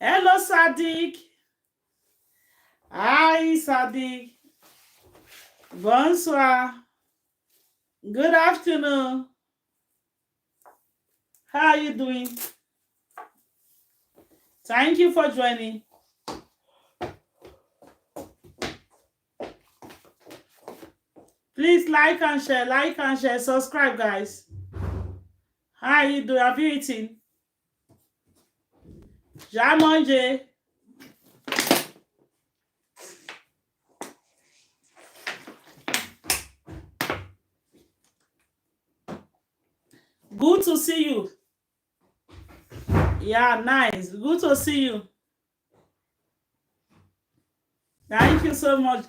Hello, Sadiq. Hi, Sadiq. Bonsoir. Good afternoon. How are you doing? Thank you for joining. Please like and share, subscribe, guys. How are you doing? Have you eaten? Jamanje. Good to see you. Yeah, nice. Good to see you. Thank you so much.